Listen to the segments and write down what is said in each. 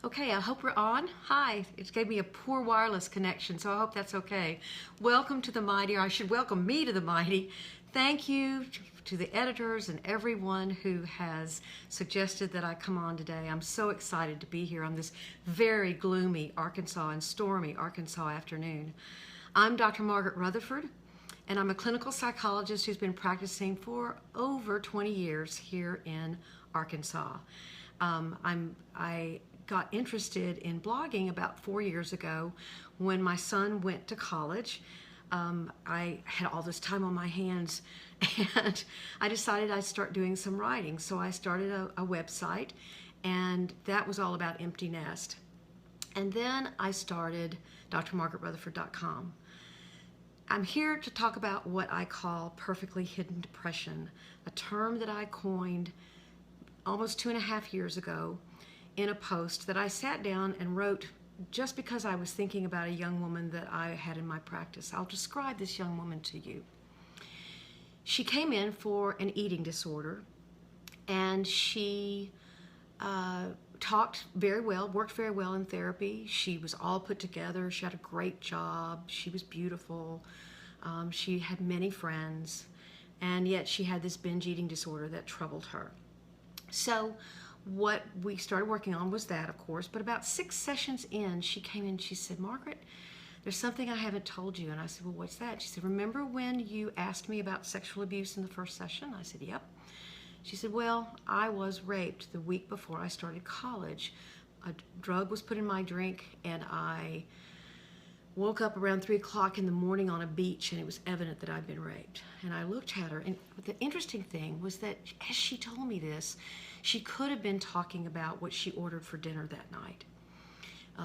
Okay, I hope we're on. Hi, it gave me a poor wireless connection, so I hope that's okay. Welcome to the Mighty, or I should welcome me to the Mighty. Thank you to the editors and everyone who has suggested that I come on today. I'm so excited to be here on this very gloomy Arkansas and stormy Arkansas afternoon. I'm Dr. Margaret Rutherford, and I'm a clinical psychologist who's been practicing for over 20 years here in Arkansas. I got interested in blogging about 4 years ago when my son went to college. I had all this time on my hands and I decided I'd start doing some writing. So I started a website, and that was all about empty nest. And then I started drmargaretrutherford.com. I'm here to talk about what I call perfectly hidden depression, a term that I coined almost 2.5 years ago in a post that I sat down and wrote just because I was thinking about a young woman that I had in my practice. I'll describe this young woman to you. She came in for an eating disorder, and she talked very well, worked very well in therapy. She was all put together. She had a great job. She was beautiful. She had many friends, and yet she had this binge eating disorder that troubled her. So what we started working on was that, of course, but about 6 sessions in, she came in and she said, "Margaret, there's something I haven't told you." And I said, "Well, what's that?" She said, "Remember when you asked me about sexual abuse in the first session?" I said, "Yep." She said, "Well, I was raped the week before I started college. A drug was put in my drink, and I woke up around 3 o'clock in the morning on a beach, and it was evident that I'd been raped." And I looked at her, and the interesting thing was that as she told me this, she could have been talking about what she ordered for dinner that night.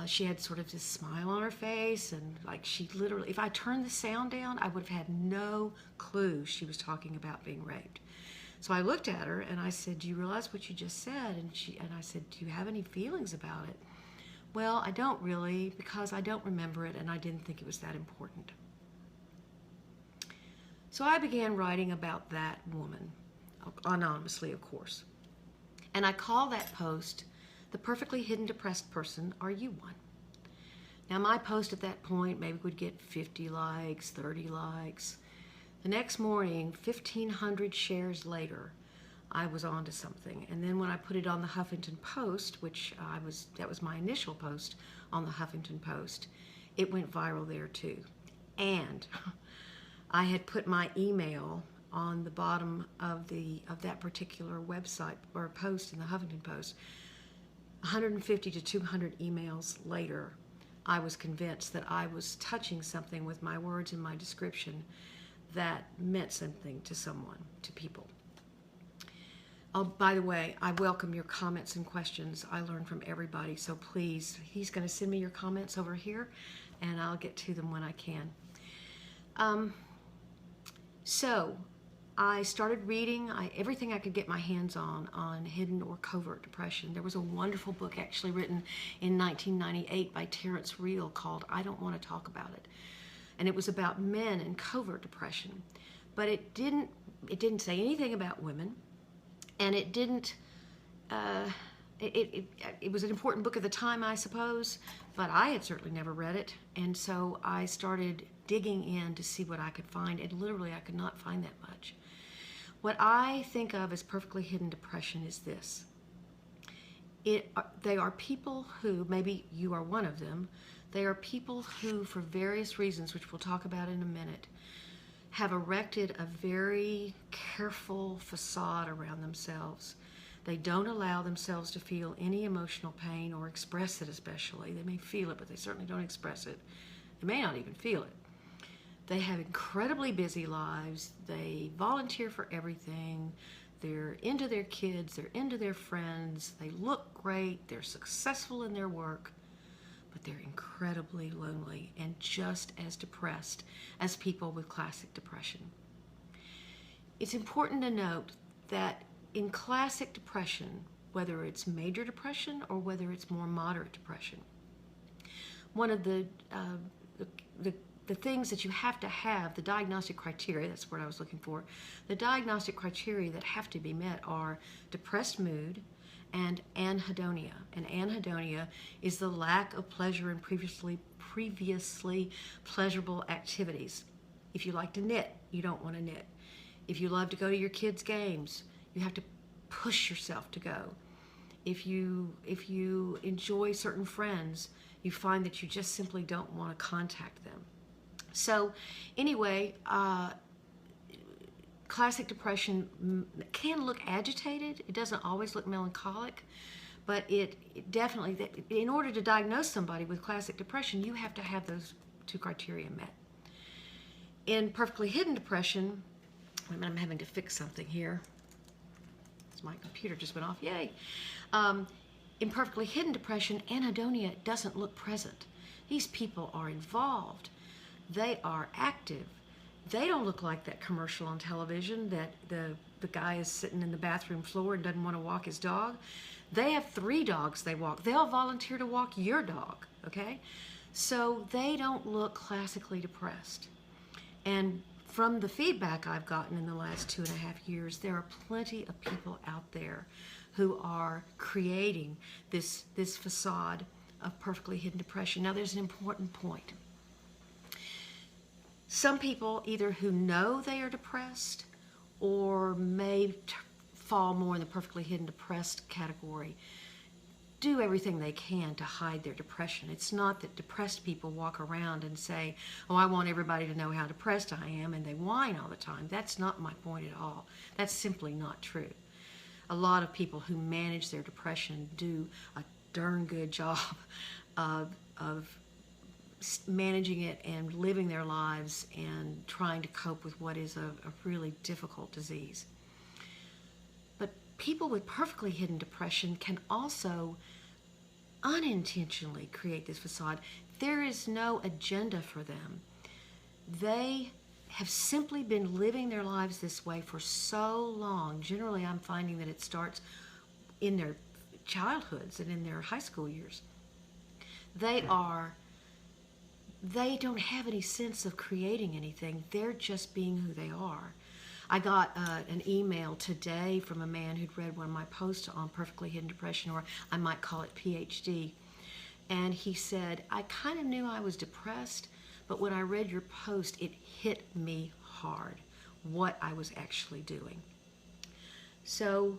She had sort of this smile on her face, and like she literally, if I turned the sound down, I would have had no clue she was talking about being raped. So I looked at her and I said, "Do you realize what you just said?" And I said, "Do you have any feelings about it?" "Well, I don't really, because I don't remember it and I didn't think it was that important." So I began writing about that woman, anonymously, of course. And I call that post, "The Perfectly Hidden Depressed Person, Are You One?" Now my post at that point maybe would get 50 likes, 30 likes. The next morning, 1,500 shares later, I was onto something. And then when I put it on the Huffington Post, which that was my initial post on the Huffington Post, it went viral there too. And I had put my email on the bottom of that particular website or post in the Huffington Post. 150 to 200 emails later, I was convinced that I was touching something with my words and my description that meant something to someone, to people. Oh, by the way, I welcome your comments and questions. I learn from everybody, so please, he's going to send me your comments over here, and I'll get to them when I can. So I started reading everything I could get my hands on hidden or covert depression. There was a wonderful book actually written in 1998 by Terrence Real called "I Don't Want to Talk About It." And it was about men and covert depression. But it didn't say anything about women. And it didn't, it was an important book at the time, I suppose, but I had certainly never read it. And so I started digging in to see what I could find, and literally I could not find that much. What I think of as perfectly hidden depression is this. They are people who, maybe you are one of them, they are people who, for various reasons, which we'll talk about in a minute, have erected a very careful facade around themselves. They don't allow themselves to feel any emotional pain or express it especially. They may feel it, but they certainly don't express it. They may not even feel it. They have incredibly busy lives. They volunteer for everything. They're into their kids. They're into their friends. They look great. They're successful in their work. But they're incredibly lonely and just as depressed as people with classic depression. It's important to note that in classic depression, whether it's major depression or whether it's more moderate depression, one of the things that you have to have, the diagnostic criteria, that's what I was looking for, the diagnostic criteria that have to be met are depressed mood and anhedonia. And anhedonia is the lack of pleasure in previously pleasurable activities. If you like to knit, you don't want to knit. If you love to go to your kids' games, you have to push yourself to go. If you enjoy certain friends, you find that you just simply don't want to contact them. So anyway, classic depression can look agitated. It doesn't always look melancholic, but it definitely, in order to diagnose somebody with classic depression, you have to have those two criteria met. In perfectly hidden depression, I'm having to fix something here. My computer just went off, yay. In perfectly hidden depression, anhedonia doesn't look present. These people are involved. They are active. They don't look like that commercial on television that the guy is sitting in the bathroom floor and doesn't want to walk his dog. They have 3 dogs they walk. They'll volunteer to walk your dog, okay? So they don't look classically depressed. And from the feedback I've gotten in the last 2.5 years, there are plenty of people out there who are creating this facade of perfectly hidden depression. Now, there's an important point. Some people, either who know they are depressed or may fall more in the perfectly hidden depressed category, do everything they can to hide their depression. It's not that depressed people walk around and say, oh, I want everybody to know how depressed I am, and they whine all the time. That's not my point at all. That's simply not true. A lot of people who manage their depression do a darn good job of managing it and living their lives and trying to cope with what is a really difficult disease. But people with perfectly hidden depression can also unintentionally create this facade. There is no agenda for them. They have simply been living their lives this way for so long. Generally, I'm finding that it starts in their childhoods and in their high school years. They don't have any sense of creating anything. They're just being who they are. I got an email today from a man who'd read one of my posts on perfectly hidden depression, or I might call it PhD. And he said, I kind of knew I was depressed, but when I read your post, it hit me hard what I was actually doing. So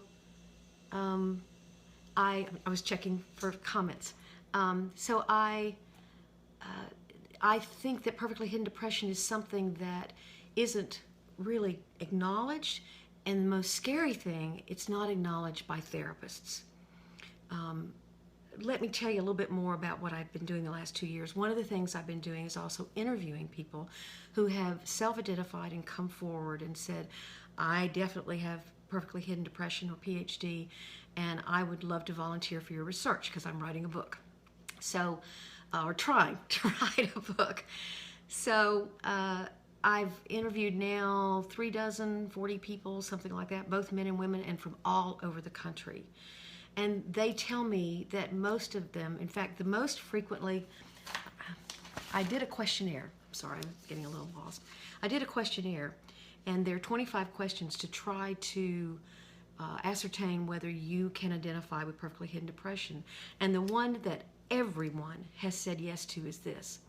I was checking for comments. So I think that perfectly hidden depression is something that isn't really acknowledged, and the most scary thing, it's not acknowledged by therapists. Let me tell you a little bit more about what I've been doing the last 2 years. One of the things I've been doing is also interviewing people who have self-identified and come forward and said, I definitely have perfectly hidden depression or PhD, and I would love to volunteer for your research because I'm writing a book. So, or trying to write a book. So I've interviewed now 40 people, something like that, both men and women, and from all over the country. And they tell me that most of them, in fact, the most frequently, I did a questionnaire. Sorry, I'm getting a little lost. I did a questionnaire, and there are 25 questions to try to ascertain whether you can identify with perfectly hidden depression. And the one that everyone has said yes to is this: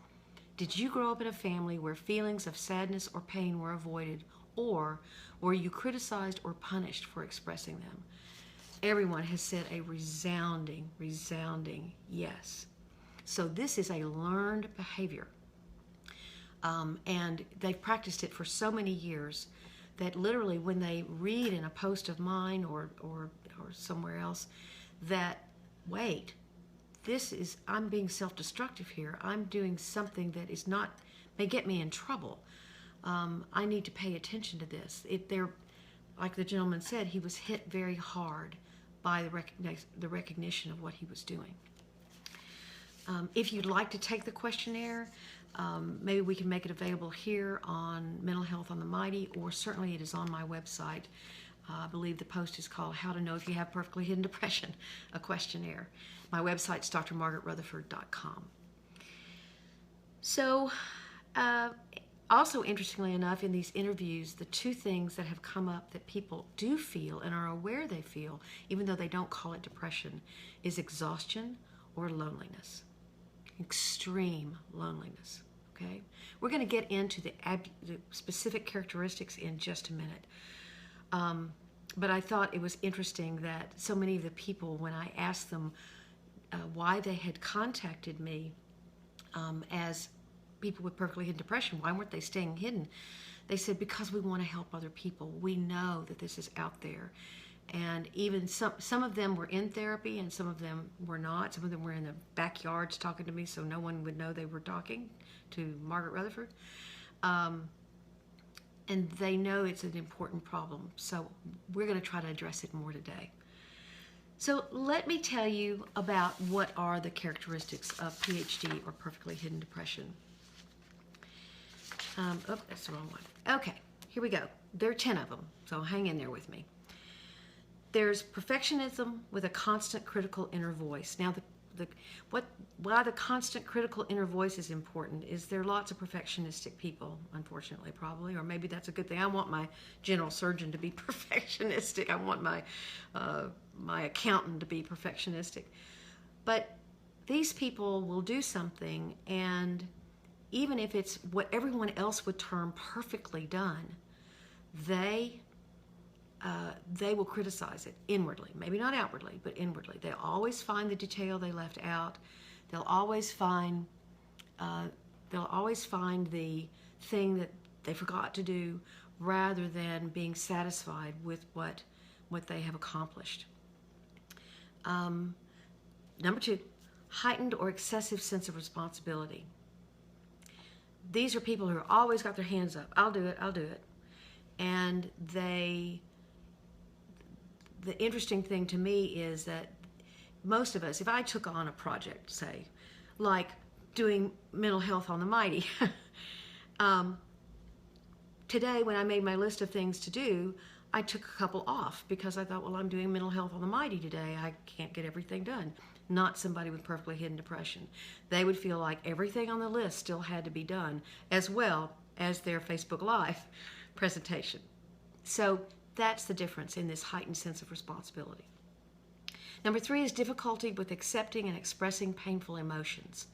did you grow up in a family where feelings of sadness or pain were avoided, or were you criticized or punished for expressing them? Everyone has said a resounding yes. So this is a learned behavior. And they've practiced it for so many years that literally when they read in a post of mine or somewhere else that, wait, I'm being self-destructive here. I'm doing something that is not, may get me in trouble. I need to pay attention to this. Like the gentleman said, he was hit very hard by the recognition of what he was doing. If you'd like to take the questionnaire, maybe we can make it available here on Mental Health on the Mighty, or certainly it is on my website. I believe the post is called How to Know If You Have Perfectly Hidden Depression, a questionnaire. My website's drmargaretrutherford.com. So Also, interestingly enough, in these interviews, the two things that have come up that people do feel and are aware they feel, even though they don't call it depression, is exhaustion or loneliness. Extreme loneliness. Okay? We're going to get into the specific characteristics in just a minute. But I thought it was interesting that so many of the people, when I asked them why they had contacted me as people with perfectly hidden depression, why weren't they staying hidden? They said, because we want to help other people. We know that this is out there. And even some of them were in therapy and some of them were not. Some of them were in the backyards talking to me so no one would know they were talking to Margaret Rutherford. And they know it's an important problem. So we're going to try to address it more today. So let me tell you about what are the characteristics of PhD or perfectly hidden depression. Oh, that's the wrong one. Okay, here we go. There are 10 of them, so hang in there with me. There's perfectionism with a constant critical inner voice. Now, why the constant critical inner voice is important is there are lots of perfectionistic people, unfortunately, probably, or maybe that's a good thing. I want my general surgeon to be perfectionistic. I want my accountant to be perfectionistic. But these people will do something, and even if it's what everyone else would term perfectly done, they will criticize it inwardly, maybe not outwardly, but inwardly. They'll always find the detail they left out. They'll always find the thing that they forgot to do, rather than being satisfied with what they have accomplished. Number 2, heightened or excessive sense of responsibility. These are people who are always got their hands up. I'll do it, I'll do it. And the interesting thing to me is that most of us, if I took on a project, say, like doing mental health on the Mighty, today when I made my list of things to do, I took a couple off because I thought, well, I'm doing mental health on the Mighty today. I can't get everything done. Not somebody with perfectly hidden depression. They would feel like everything on the list still had to be done, as well as their Facebook Live presentation. So that's the difference in this heightened sense of responsibility. Number 3 is difficulty with accepting and expressing painful emotions.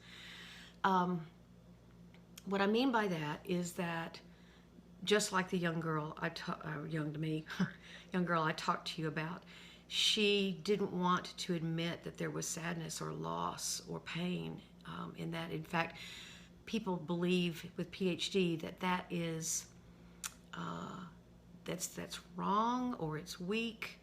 What I mean by that is that just like the young girl young girl I talked to you about, she didn't want to admit that there was sadness or loss or pain in that. In fact, people believe with PhD that is that's wrong, or it's weak.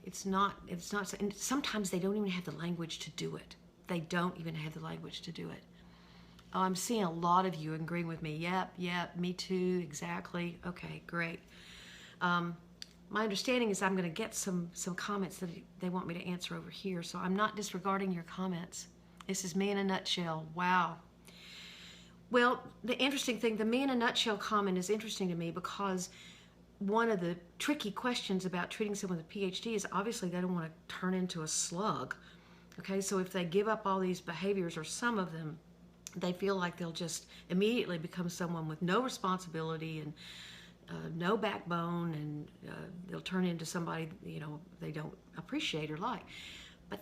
It's not, and sometimes they don't even have the language to do it. They don't even have the language to do it. Oh, I'm seeing a lot of you agreeing with me. Yep, me too, exactly. Okay, great. My understanding is I'm going to get some comments that they want me to answer over here, so I'm not disregarding your comments. This is me in a nutshell. Wow. Well, the interesting thing, the me in a nutshell comment is interesting to me because one of the tricky questions about treating someone with a PhD is obviously they don't want to turn into a slug. Okay, so if they give up all these behaviors, or some of them, they feel like they'll just immediately become someone with no responsibility and no backbone, and they'll turn into somebody they don't appreciate or like. But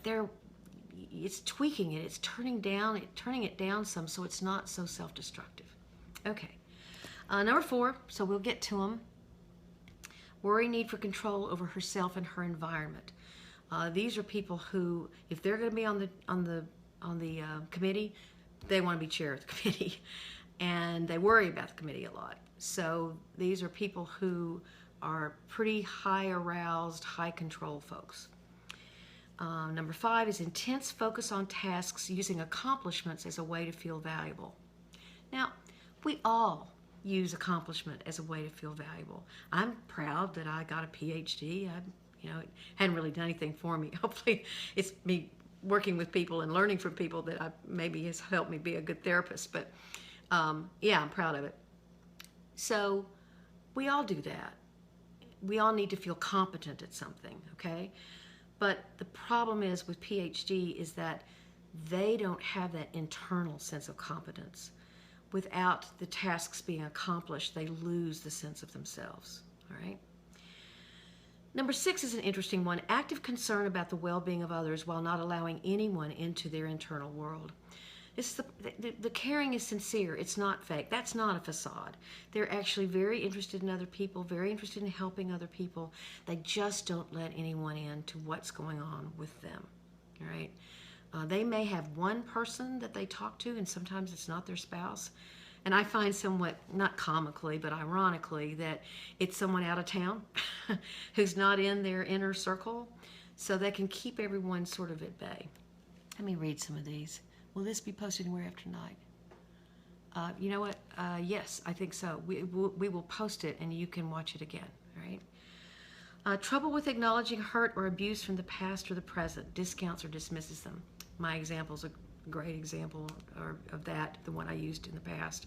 it's tweaking it. It's turning it down some, so it's not so self-destructive. Okay, number 4. So we'll get to them. Worry, need for control over herself and her environment. These are people who, if they're going to be on the committee, they want to be chair of the committee, and they worry about the committee a lot. So these are people who are pretty high aroused, high control folks. Number 5 is intense focus on tasks, using accomplishments as a way to feel valuable. Now, we all use accomplishment as a way to feel valuable. I'm proud that I got a PhD. It hadn't really done anything for me. Hopefully it's me working with people and learning from people that maybe has helped me be a good therapist. But yeah, I'm proud of it. So we all do that. We all need to feel competent at something, okay? But the problem is with PhD is that they don't have that internal sense of competence. without the tasks being accomplished, they lose the sense of themselves. All right. Number 6 is an interesting one. Active concern about the well-being of others while not allowing anyone into their internal world. The caring is sincere. It's not fake. That's not a facade. They're actually very interested in other people, very interested in helping other people. They just don't let anyone in to what's going on with them. All right. They may have one person that they talk to, and sometimes it's not their spouse. And I find somewhat, not comically, but ironically, that it's someone out of town who's not in their inner circle, so they can keep everyone sort of at bay. Let me read some of these. Will this be posted anywhere after tonight? You know what? Yes, I think so. We will post it, and you can watch it again. All right. Trouble with acknowledging hurt or abuse from the past or the present. Discounts or dismisses them. My example is a great example of that, the one I used in the past.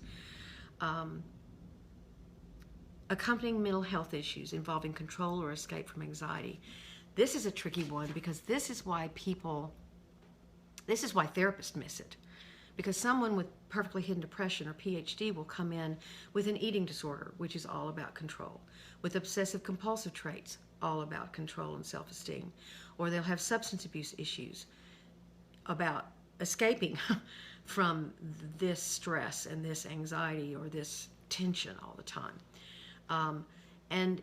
Accompanying mental health issues involving control or escape from anxiety. This is a tricky one because this is why therapists miss it. Because someone with perfectly hidden depression or PhD will come in with an eating disorder, which is all about control, with obsessive compulsive traits, all about control and self-esteem, or they'll have substance abuse issues about escaping from this stress and this anxiety or this tension all the time. And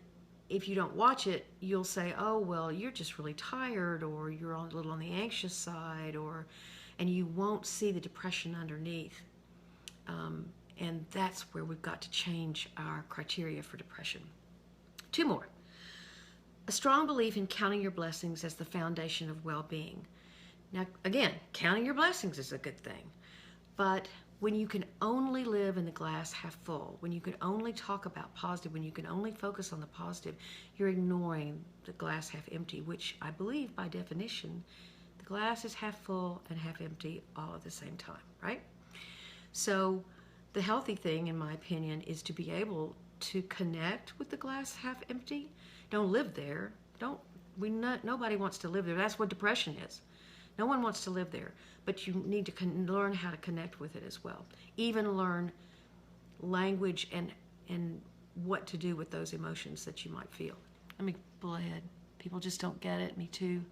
if you don't watch it, you'll say, oh, well, you're just really tired, or you're a little on the anxious side, and you won't see the depression underneath. And that's where we've got to change our criteria for depression. 2 more. A strong belief in counting your blessings as the foundation of well-being. Now, again, counting your blessings is a good thing, but when you can only live in the glass half full, when you can only talk about positive, when you can only focus on the positive, you're ignoring the glass half empty, which I believe by definition, the glass is half full and half empty all at the same time, right? So the healthy thing, in my opinion, is to be able to connect with the glass half empty. Don't live there. Nobody wants to live there. That's what depression is. No one wants to live there, but you need to learn how to connect with it as well. Even learn language and what to do with those emotions that you might feel. Let me pull ahead. People just don't get it. Me too.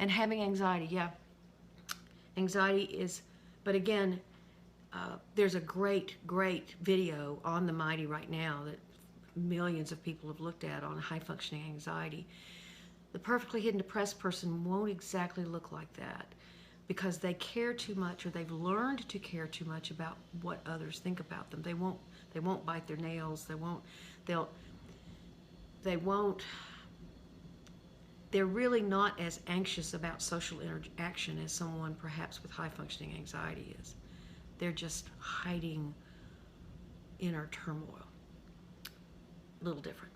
And having anxiety, yeah. Anxiety is, but again, there's a great video on the Mighty right now that millions of people have looked at on high-functioning anxiety. The perfectly hidden depressed person won't exactly look like that because they care too much, or they've learned to care too much about what others think about them. They won't bite their nails. They're really not as anxious about social interaction as someone perhaps with high-functioning anxiety is. They're just hiding inner turmoil. A little different.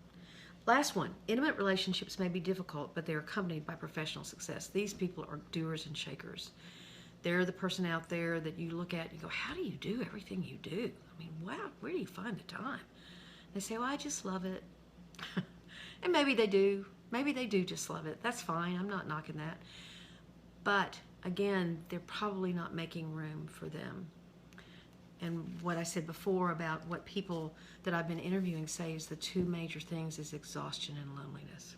Last one, intimate relationships may be difficult, but they're accompanied by professional success. These people are doers and shakers. They're the person out there that you look at and you go, how do you do everything you do? I mean, wow, where do you find the time? They say, well, I just love it. And maybe they do. Maybe they do just love it. That's fine. I'm not knocking that. But again, they're probably not making room for them. And what I said before about what people that I've been interviewing say is the 2 major things is exhaustion and loneliness.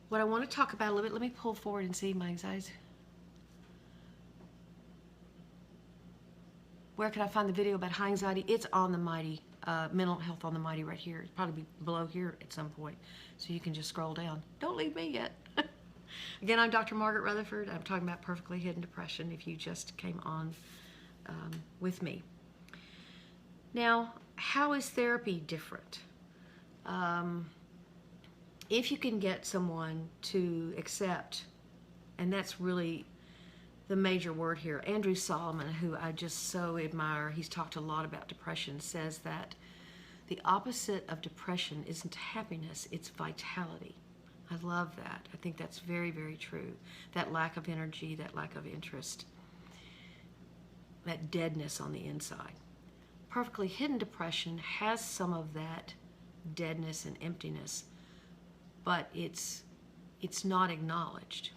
What I want to talk about a little bit, let me pull forward and see my anxieties. Where can I find the video about high anxiety? It's on the Mighty, Mental Health on the Mighty right here. It's probably be below here at some point, so you can just scroll down. Don't leave me yet. Again, I'm Dr. Margaret Rutherford. I'm talking about perfectly hidden depression if you just came on with me. Now, how is therapy different? If you can get someone to accept, and that's really the major word here. Andrew Solomon, who I just so admire, he's talked a lot about depression, says that the opposite of depression isn't happiness, it's vitality. I love that. I think that's very, very true. That lack of energy, that lack of interest, that deadness on the inside. Perfectly hidden depression has some of that deadness and emptiness, but it's not acknowledged.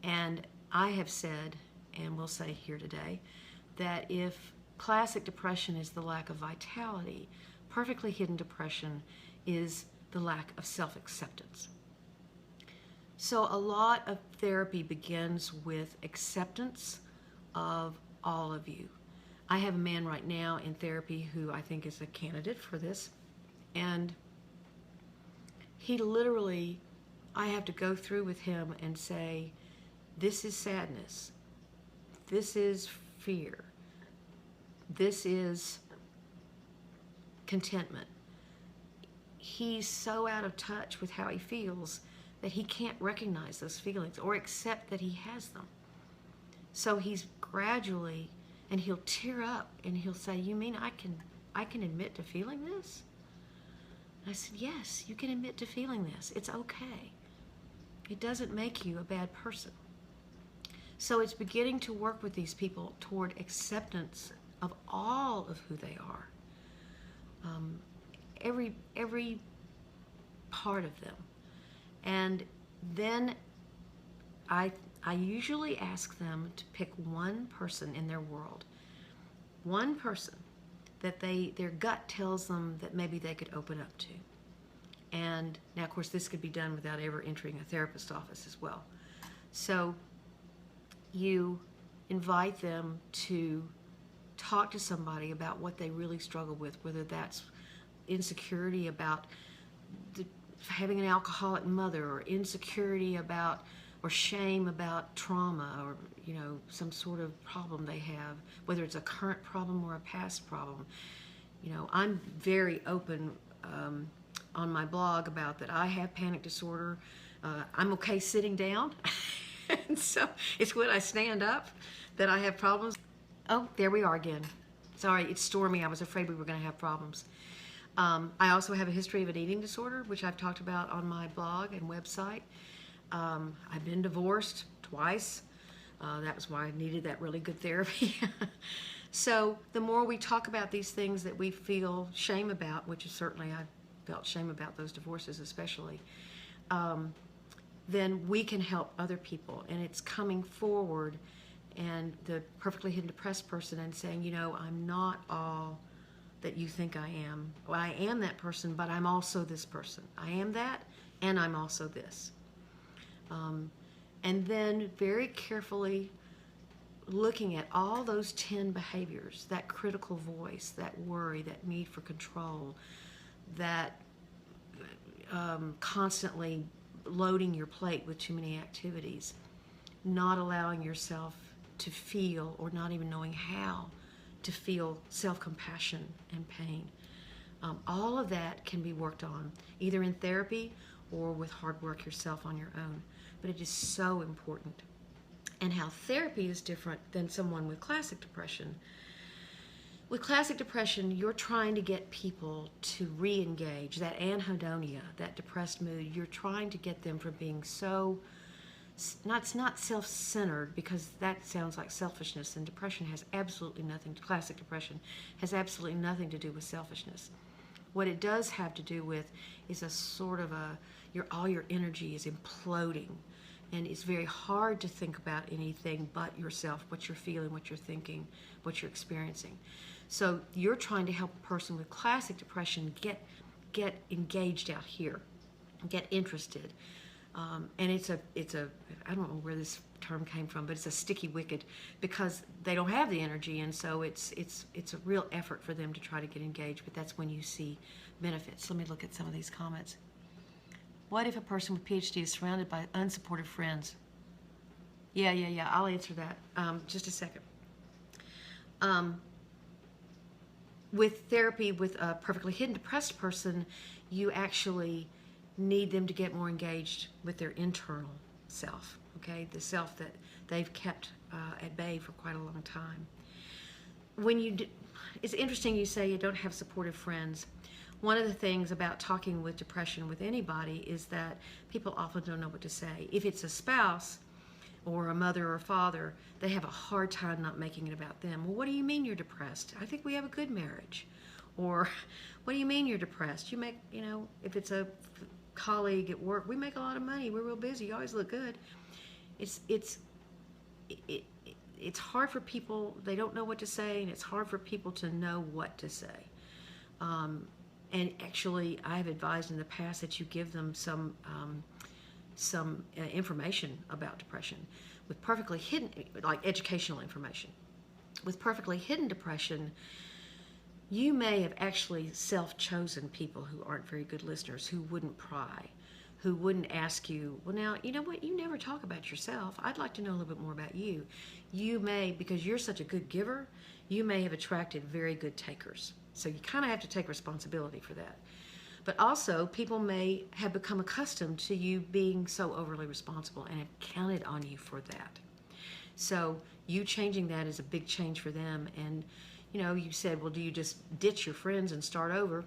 And I have said, and will say here today, that if classic depression is the lack of vitality, perfectly hidden depression is the lack of self-acceptance. So a lot of therapy begins with acceptance of all of you. I have a man right now in therapy who I think is a candidate for this, and he literally, I have to go through with him and say, this is sadness, this is fear, this is contentment. He's so out of touch with how he feels that he can't recognize those feelings or accept that he has them. So he's gradually, and he'll tear up and he'll say, you mean I can admit to feeling this? And I said, yes, you can admit to feeling this. It's okay. It doesn't make you a bad person. So it's beginning to work with these people toward acceptance of all of who they are. Every part of them. And then I usually ask them to pick one person in their world, one person that their gut tells them that maybe they could open up to. And now, of course, this could be done without ever entering a therapist's office as well. So you invite them to talk to somebody about what they really struggle with, whether that's insecurity about having an alcoholic mother, or insecurity about, or shame about trauma, or some sort of problem they have, whether it's a current problem or a past problem. I'm very open on my blog about that. I have panic disorder. I'm okay sitting down, and so it's when I stand up that I have problems. Oh, there we are again. Sorry, it's stormy. I was afraid we were going to have problems. I also have a history of an eating disorder, which I've talked about on my blog and website. I've been divorced twice. That was why I needed that really good therapy. So the more we talk about these things that we feel shame about, which is certainly I felt shame about those divorces especially, then we can help other people. And it's coming forward, and the perfectly hidden depressed person, and saying, I'm not all that you think I am. Well, I am that person, but I'm also this person. I am that, and I'm also this. And then very carefully looking at all those 10 behaviors, that critical voice, that worry, that need for control, that constantly loading your plate with too many activities, not allowing yourself to feel, or not even knowing how to feel, self-compassion and pain. All of that can be worked on either in therapy or with hard work yourself on your own. But it is so important. And how therapy is different than someone with classic depression. With classic depression, you're trying to get people to re-engage that anhedonia, that depressed mood. You're trying to get them from being so, it's not self-centered, because that sounds like selfishness, and depression has absolutely nothing, classic depression has absolutely nothing to do with selfishness. What it does have to do with is a sort of all your energy is imploding, and it's very hard to think about anything but yourself, what you're feeling, what you're thinking, what you're experiencing. So you're trying to help a person with classic depression get engaged out here, get interested. And it's a I don't know where this term came from, but it's a sticky wicket, because they don't have the energy, and so it's a real effort for them to try to get engaged. But that's when you see benefits. Let me look at some of these comments. What if a person with PhD is surrounded by unsupportive friends? Yeah. I'll answer that. Just a second. With therapy with a perfectly hidden depressed person, you actually need them to get more engaged with their internal self, okay? The self that they've kept at bay for quite a long time. It's interesting you say you don't have supportive friends. One of the things about talking with depression with anybody is that people often don't know what to say. If it's a spouse or a mother or a father, they have a hard time not making it about them. Well, what do you mean you're depressed? I think we have a good marriage. Or, what do you mean you're depressed? You make, if it's a colleague at work, we make a lot of money, we're real busy, you always look good. it's hard for people, they don't know what to say, and it's hard for people to know what to say. And actually, I've advised in the past that you give them some information about depression with perfectly hidden, like educational information. With perfectly hidden depression, you may have actually self-chosen people who aren't very good listeners, who wouldn't pry, who wouldn't ask you, well, now, you know what, you never talk about yourself. I'd like to know a little bit more about you. You may, because you're such a good giver, you may have attracted very good takers. So you kind of have to take responsibility for that. But also, people may have become accustomed to you being so overly responsible and have counted on you for that. So you changing that is a big change for them. And, you know, you said, well, do you just ditch your friends and start over?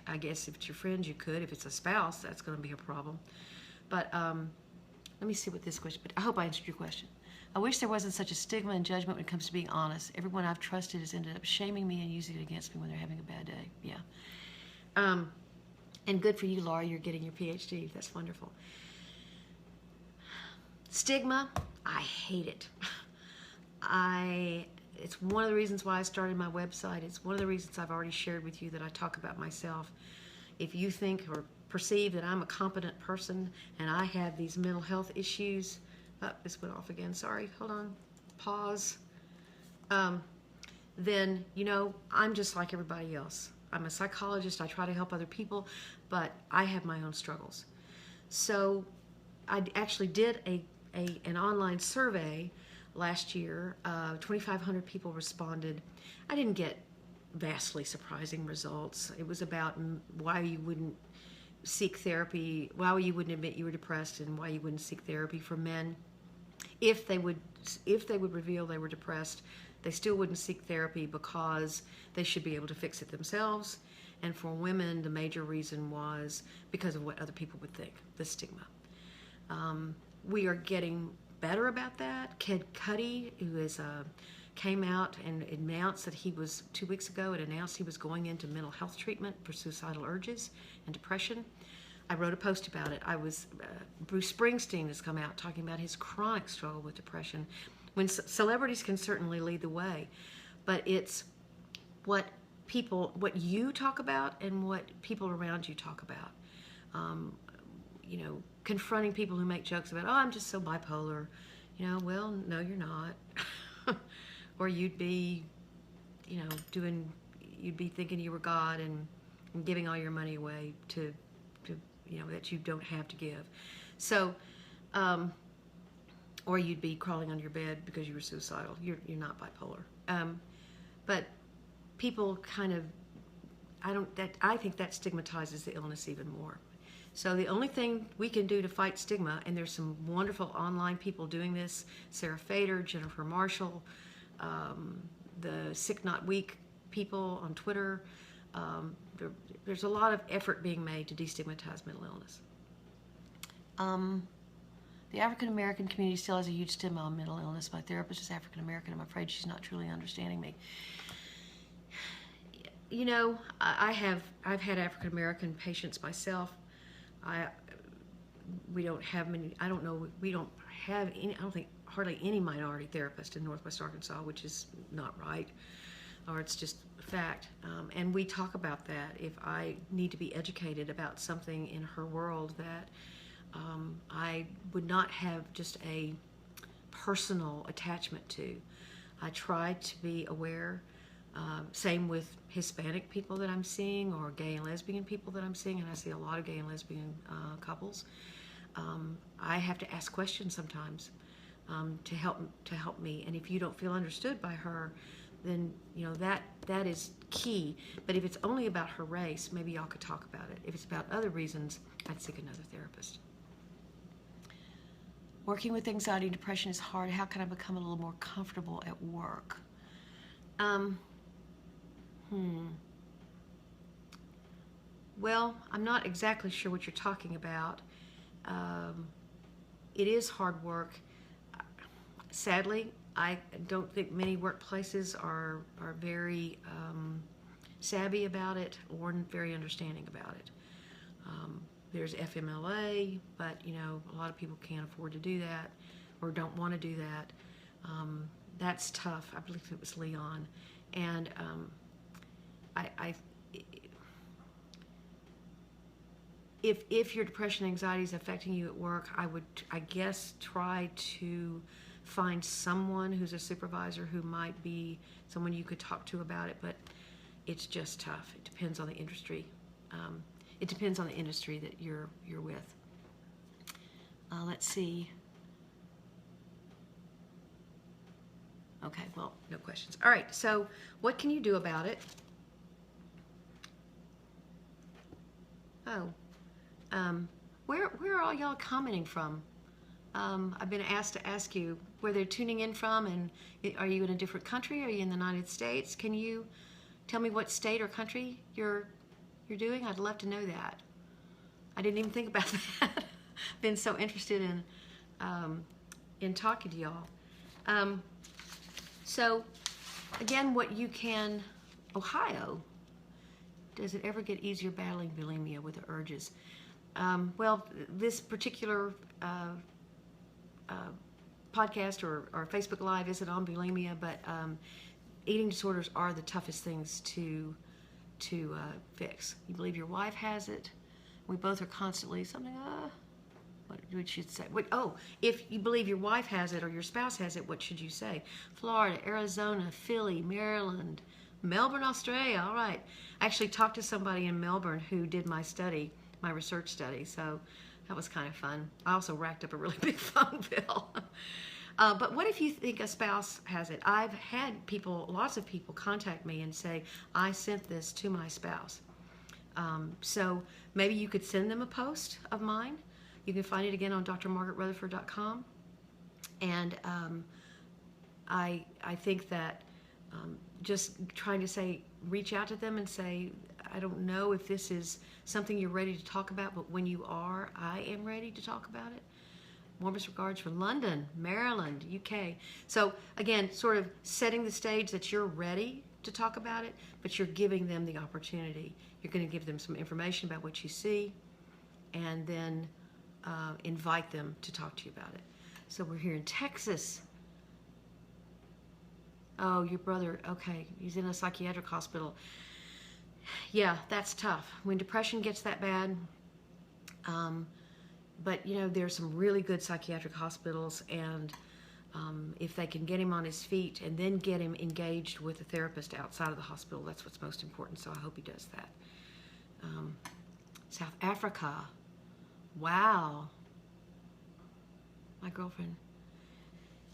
I guess if it's your friends, you could. If it's a spouse, that's going to be a problem. But let me see what this question, but I hope I answered your question. I wish there wasn't such a stigma and judgment when it comes to being honest. Everyone I've trusted has ended up shaming me and using it against me when they're having a bad day. Yeah. And good for you, Laura, you're getting your PhD. That's wonderful. Stigma, I hate it. It's one of the reasons why I started my website. It's one of the reasons I've already shared with you that I talk about myself. If you think or perceive that I'm a competent person and I have these mental health issues, this went off again, sorry, hold on, pause, then, you know, I'm just like everybody else. I'm a psychologist, I try to help other people, but I have my own struggles. So I actually did an online survey last year. 2,500 people responded. I didn't get vastly surprising results. It was about why you wouldn't seek therapy, why you wouldn't admit you were depressed, and why you wouldn't seek therapy. For men, if they would reveal they were depressed, they still wouldn't seek therapy because they should be able to fix it themselves. And for women, the major reason was because of what other people would think, the stigma. We are getting better about that. Kid Cudi, who came out and announced that he was, 2 weeks ago, it announced he was going into mental health treatment for suicidal urges and depression. I wrote a post about it. Bruce Springsteen has come out talking about his chronic struggle with depression. When celebrities can certainly lead the way, but it's what you talk about and what people around you talk about. You know, confronting people who make jokes about, oh, I'm just so bipolar. You know, well, no, you're not. Or you'd be, you know, you'd be thinking you were God and giving all your money away to, you know, that you don't have to give. So, or you'd be crawling under your bed because you were suicidal. You're not bipolar. But people kind of, I think that stigmatizes the illness even more. So the only thing we can do to fight stigma, and there's some wonderful online people doing this, Sarah Fader, Jennifer Marshall, the Sick Not Weak people on Twitter. There's a lot of effort being made to destigmatize mental illness. The African American community still has a huge stigma on mental illness. My therapist is African American. I'm afraid she's not truly understanding me. You know, I've had African American patients myself. We don't have many. I don't know. We don't have any. I don't think hardly any minority therapist in Northwest Arkansas, which is not right, or it's just a fact. And we talk about that. If I need to be educated about something in her world that I would not have just a personal attachment to, I try to be aware. Same with Hispanic people that I'm seeing, or gay and lesbian people that I'm seeing, and I see a lot of gay and lesbian couples. I have to ask questions sometimes to help me. And if you don't feel understood by her, then you know that is key. But if it's only about her race, maybe y'all could talk about it. If it's about other reasons, I'd seek another therapist. Working with anxiety and depression is hard. How can I become a little more comfortable at work? Well, I'm not exactly sure what you're talking about. It is hard work. Sadly, I don't think many workplaces are very savvy about it or very understanding about it. There's FMLA, but you know, a lot of people can't afford to do that or don't want to do that. That's tough. I believe it was Leon. And I if your depression and anxiety is affecting you at work, I would, I guess, try to find someone who's a supervisor who might be someone you could talk to about it, but it's just tough. It depends on the industry. It depends on the industry that you're with. Let's see. Okay, well, no questions. All right, so what can you do about it? Oh, where are all y'all commenting from? I've been asked to ask you where they're tuning in from, and are you in a different country? Are you in the United States? Can you tell me what state or country you're doing? I'd love to know that. I didn't even think about that. Been so interested in talking to y'all. So again, what you can, Ohio, does it ever get easier battling bulimia with the urges? Well, this particular podcast or Facebook Live isn't on bulimia, but eating disorders are the toughest things to fix. You believe your wife has it. We both are constantly something. What would you say? If you believe your wife has it or your spouse has it, what should you say? Florida, Arizona, Philly, Maryland, Melbourne, Australia. All right. I actually talked to somebody in Melbourne who did my study, my research study, so that was kind of fun. I also racked up a really big phone bill. But what if you think a spouse has it? I've had people, lots of people contact me and say, I sent this to my spouse. So maybe you could send them a post of mine. You can find it again on drmargaretrutherford.com. And I think that just trying to say, reach out to them and say, I don't know if this is something you're ready to talk about, but when you are, I am ready to talk about it. Warmest regards from London, Maryland, UK. So again, sort of setting the stage that you're ready to talk about it, but you're giving them the opportunity. You're going to give them some information about what you see, and then invite them to talk to you about it. So we're here in Texas. Oh, your brother, okay, he's in a psychiatric hospital. Yeah, that's tough. When depression gets that bad, but you know, there's some really good psychiatric hospitals, and if they can get him on his feet and then get him engaged with a therapist outside of the hospital, that's what's most important, so I hope he does that. South Africa. Wow. My girlfriend.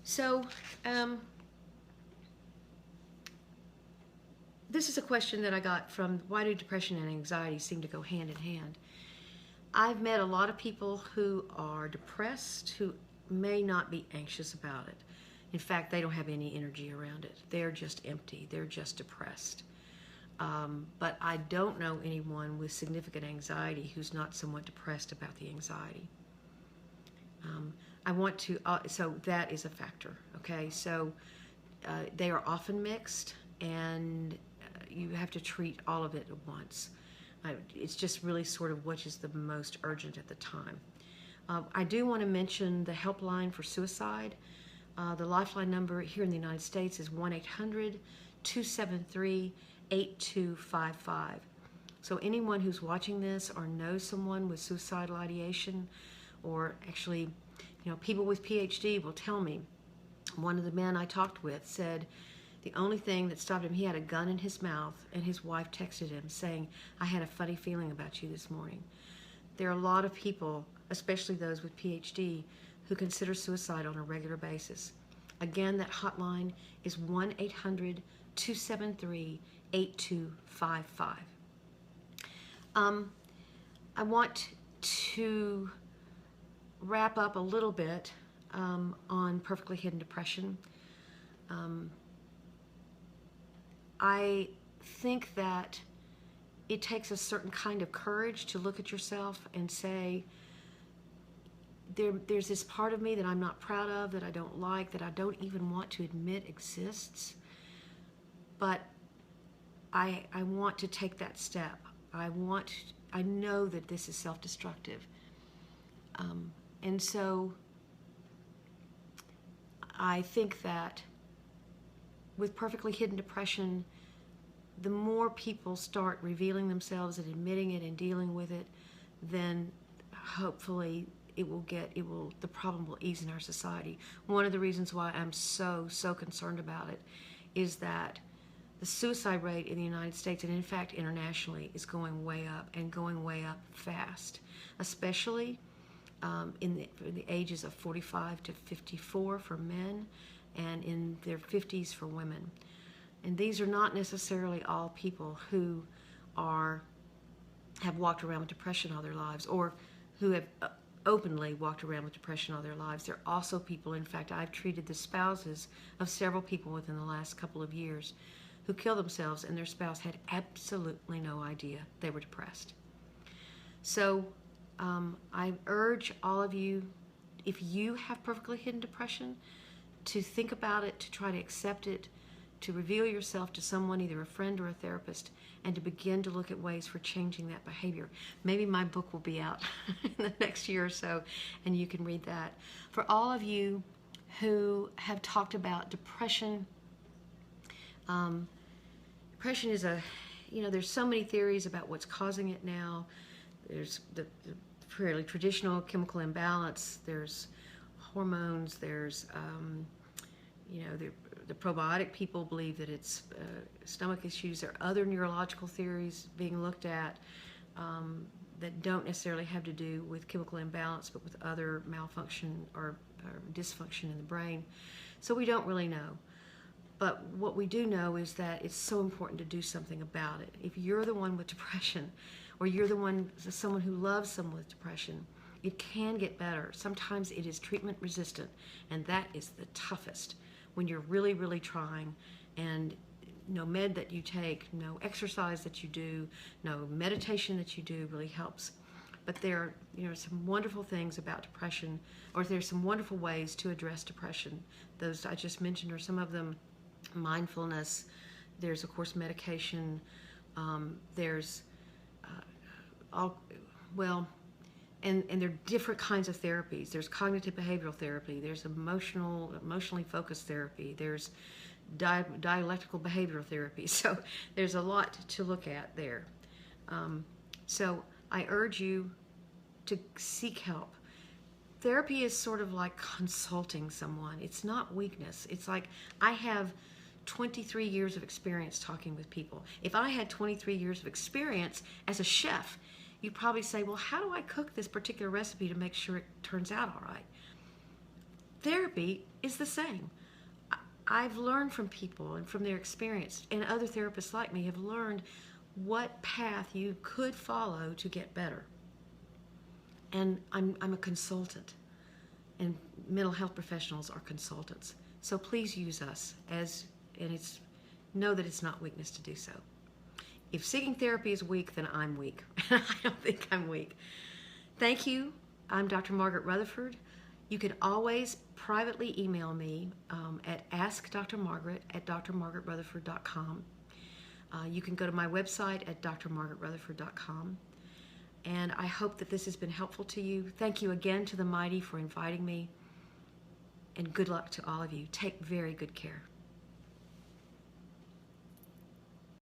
So, this is a question that I got from, why do depression and anxiety seem to go hand in hand? I've met a lot of people who are depressed who may not be anxious about it. In fact, they don't have any energy around it. They're just empty. They're just depressed. But I don't know anyone with significant anxiety who's not somewhat depressed about the anxiety. I want to, so that is a factor, okay? So they are often mixed, and you have to treat all of it at once. It's just really sort of which is the most urgent at the time. I do want to mention the helpline for suicide. The lifeline number here in the United States is 1-800-273-8255. So anyone who's watching this or knows someone with suicidal ideation, or actually, you know, people with PhD will tell me. One of the men I talked with said the only thing that stopped him, he had a gun in his mouth, and his wife texted him saying, I had a funny feeling about you this morning. There are a lot of people, especially those with PhD, who consider suicide on a regular basis. Again, that hotline is 1-800-273-8255. I want to wrap up a little bit on perfectly hidden depression. I think that it takes a certain kind of courage to look at yourself and say, there's this part of me that I'm not proud of, that I don't like, that I don't even want to admit exists, but I want to take that step. I know that this is self-destructive. And so I think that with perfectly hidden depression, the more people start revealing themselves and admitting it and dealing with it, then hopefully the problem will ease in our society. One of the reasons why I'm so concerned about it is that the suicide rate in the United States, and in fact internationally, is going way up, and going way up fast, especially in the ages of 45 to 54 for men, and in their 50s for women. And these are not necessarily all people who have walked around with depression all their lives, or who have openly walked around with depression all their lives. They're also people, in fact, I've treated the spouses of several people within the last couple of years who killed themselves, and their spouse had absolutely no idea they were depressed. So I urge all of you, if you have perfectly hidden depression, to think about it, to try to accept it, to reveal yourself to someone, either a friend or a therapist, and to begin to look at ways for changing that behavior. Maybe my book will be out in the next year or so, and you can read that. For all of you who have talked about depression, depression is there's so many theories about what's causing it now. There's the fairly traditional chemical imbalance, there's hormones, there's the probiotic people believe that it's stomach issues. There are other neurological theories being looked at that don't necessarily have to do with chemical imbalance, but with other malfunction or dysfunction in the brain. So we don't really know. But what we do know is that it's so important to do something about it. If you're the one with depression, or you're someone who loves someone with depression, it can get better. Sometimes it is treatment resistant, and that is the toughest. When you're really, really trying, and no med that you take, no exercise that you do, no meditation that you do really helps. But there are some wonderful things about depression, or there's some wonderful ways to address depression. Those I just mentioned are some of them. Mindfulness, there's of course medication, there's and there are different kinds of therapies. There's cognitive behavioral therapy, there's emotionally focused therapy, there's dialectical behavioral therapy. So there's a lot to look at there. So I urge you to seek help. Therapy is sort of like consulting someone. It's not weakness. It's like, I have 23 years of experience talking with people. If I had 23 years of experience as a chef, you'd probably say, well, how do I cook this particular recipe to make sure it turns out all right? Therapy is the same. I've learned from people and from their experience, and other therapists like me have learned what path you could follow to get better. And I'm a consultant, and mental health professionals are consultants. So please use us know that it's not weakness to do so. If seeking therapy is weak, then I'm weak. I don't think I'm weak. Thank you. I'm Dr. Margaret Rutherford. You can always privately email me at askdrmargaret@drmargaretrutherford.com. You can go to my website at drmargaretrutherford.com. And I hope that this has been helpful to you. Thank you again to the Mighty for inviting me. And good luck to all of you. Take very good care.